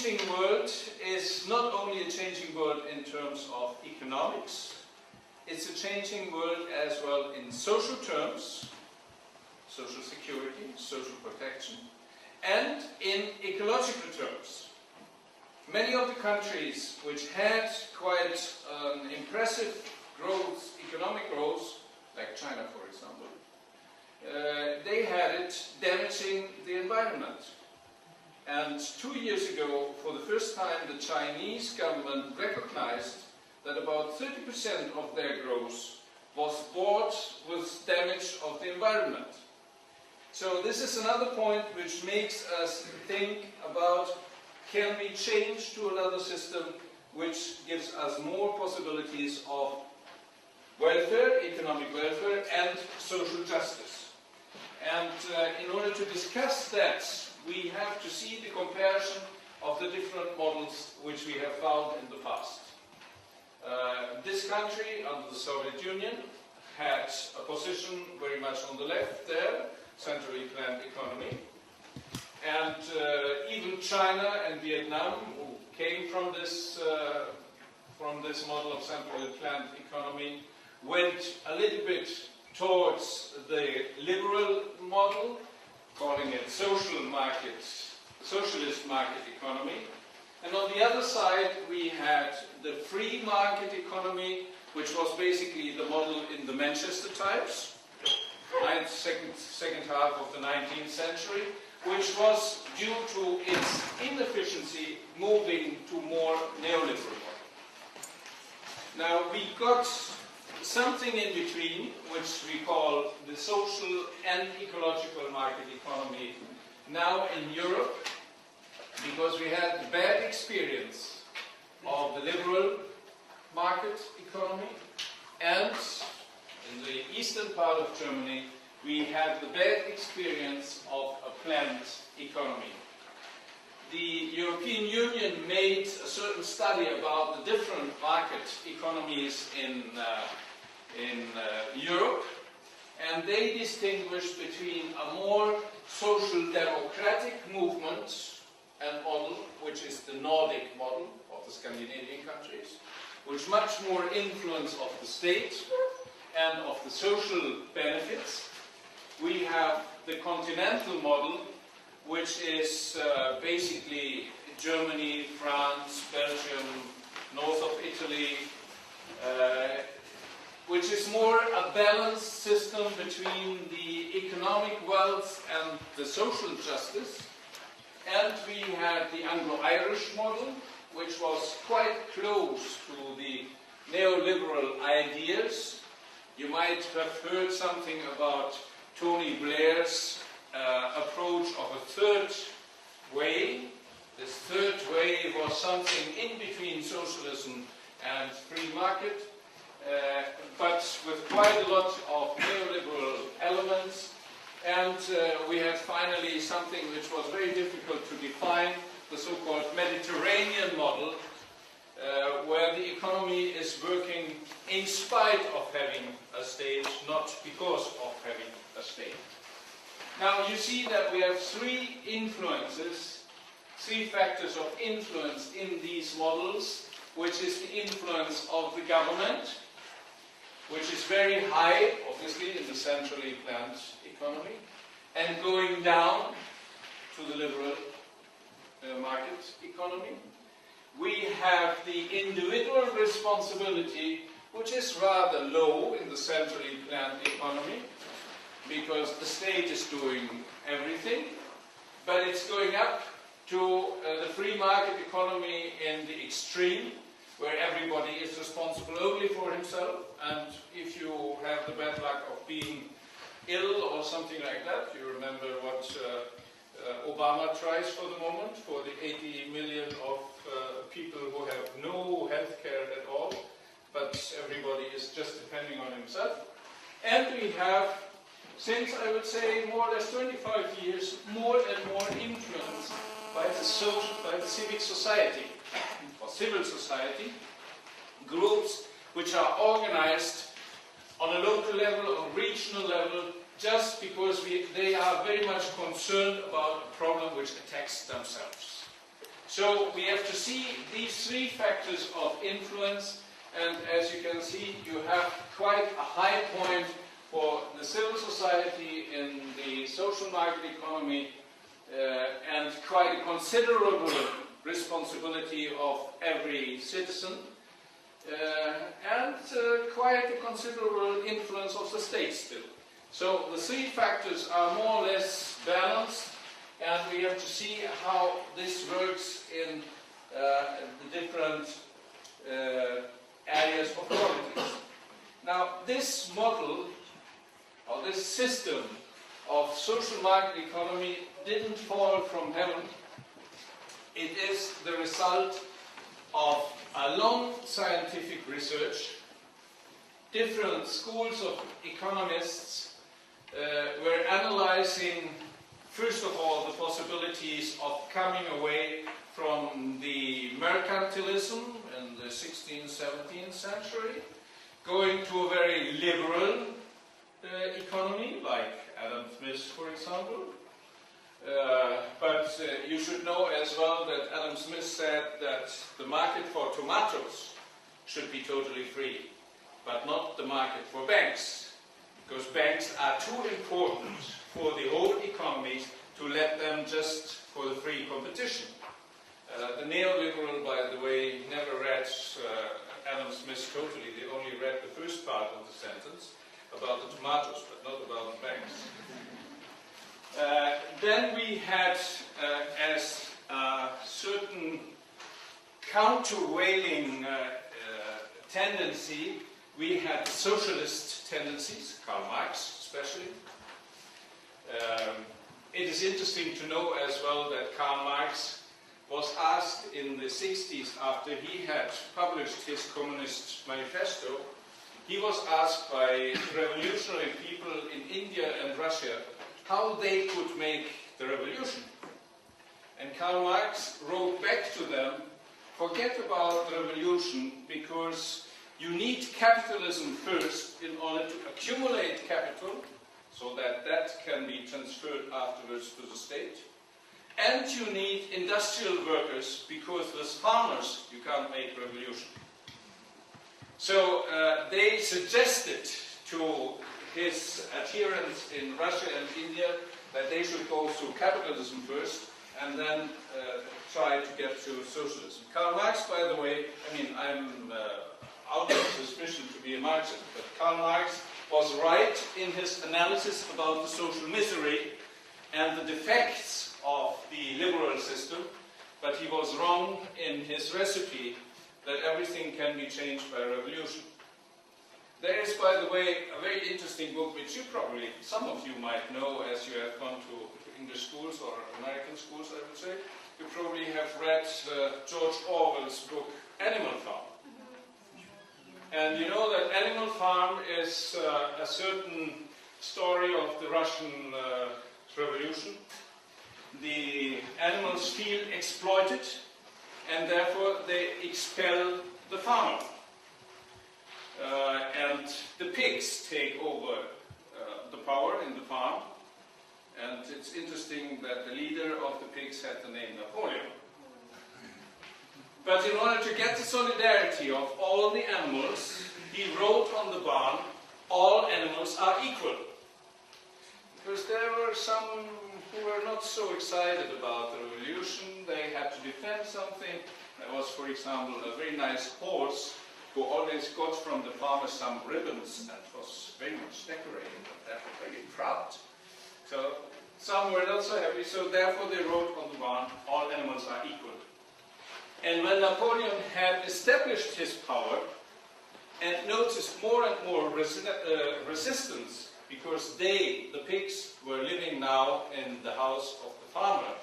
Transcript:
changing world is not only a changing world in terms of economics, it's a changing world as well in social terms, social security, social protection, and in ecological terms. Many of the countries which had quite impressive growth, economic growth, like China for example, they had it damaging the environment. And 2 years ago, for the first time, the Chinese government recognized that about 30% of their growth was bought with damage of the environment. So this is another point which makes us think about, can we change to another system which gives us more possibilities of welfare, economic welfare, and social justice. And in order to discuss that, we have to see the comparison of the different models which we have found in the past. This country, under the Soviet Union, had a position very much on the left there, centrally planned economy. And even China and Vietnam, who came from this model of centrally planned economy, went a little bit towards the liberal model, calling it socialist market economy. And on the other side, we had the free market economy, which was basically the model in the Manchester Times, second half of the 19th century, which was due to its inefficiency moving to more neoliberal model. Now we got something in between, which we call the social and ecological market economy now in Europe, because we had the bad experience of the liberal market economy, and in the eastern part of Germany we had the bad experience of a planned economy. The European Union made a certain study about the different market economies in Europe, and they distinguished between a more social democratic movement and model, which is the Nordic model of the Scandinavian countries, with much more influence of the state and of the social benefits. We have the continental model, which is basically Germany, France, Belgium, north of Italy, which is more a balanced system between the economic wealth and the social justice. And we had the Anglo-Irish model, which was quite close to the neoliberal ideas. You might have heard something about Tony Blair's approach of a third way. This third way was something in between socialism and free market, but with quite a lot of neoliberal elements. And we had finally something which was very difficult to define, the so-called Mediterranean model, where the economy is working in spite of having a state, not because of having a state. Now you see that we have three influences, three factors of influence in these models, which is the influence of the government, which is very high, obviously, in the centrally planned economy, and going down to the liberal market economy. We have the individual responsibility, which is rather low in the centrally planned economy, because the state is doing everything, but it's going up to the free market economy in the extreme, where everybody is responsible only for himself, and if you have the bad luck of being ill or something like that, you remember what Obama tries for the moment, for the 80 million of people who have no health care at all, but everybody is just depending on himself. And we have, since I would say more or less 25 years, more and more influence by the civic society, or civil society, groups which are organized on a local level or regional level, just because they are very much concerned about a problem which attacks themselves. So we have to see these three factors of influence, and as you can see, you have quite a high point for the civil society in the social market economy, and quite a considerable responsibility of every citizen, and quite a considerable influence of the state still. So the three factors are more or less balanced, and we have to see how this works in the different areas of politics. Now, this model, or this system of social market economy didn't fall from heaven. It is the result of a long scientific research. Different schools of economists were analyzing, first of all, the possibilities of coming away from the mercantilism in the 16th, 17th century, going to a very liberal economy, like Adam Smith, for example. But you should know as well that Adam Smith said that the market for tomatoes should be totally free, but not the market for banks, because banks are too important for the whole economy to let them just for the free competition. The neoliberal, by the way, never read Adam Smith totally. They only read the first part of the sentence about the tomatoes, but not about the banks. Then we had, as a certain countervailing tendency, we had socialist tendencies, Karl Marx especially. It is interesting to know as well that Karl Marx was asked in the 60s, after he had published his Communist Manifesto, he was asked by revolutionary people in India and Russia how they could make the revolution. And Karl Marx wrote back to them, forget about the revolution, because you need capitalism first in order to accumulate capital, so that that can be transferred afterwards to the state. And you need industrial workers, because as farmers you can't make revolution. So they suggested to his adherents in Russia and India that they should go through capitalism first and then try to get to socialism. Karl Marx, by the way, I mean, I'm out of suspicion to be a Marxist, but Karl Marx was right in his analysis about the social misery and the defects of the liberal system, but he was wrong in his recipe that everything can be changed by revolution. There is, by the way, a very interesting book which you probably, some of you might know as you have gone to English schools or American schools, I would say. You probably have read George Orwell's book, Animal Farm. And you know that Animal Farm is a certain story of the Russian Revolution. The animals feel exploited, and therefore they expel the farmer. And the pigs take over the power in the farm. And it's interesting that the leader of the pigs had the name Napoleon. But in order to get the solidarity of all the animals, he wrote on the barn, all animals are equal. Because there were some who were not so excited about the revolution. They had to defend something. There was, for example, a very nice horse who always got from the farmer some ribbons and was very much decorated, and therefore very proud. So some were not so happy, so therefore they wrote on the barn, all animals are equal. And when Napoleon had established his power and noticed more and more resistance, because they, the pigs, were living now in the house of the farmer,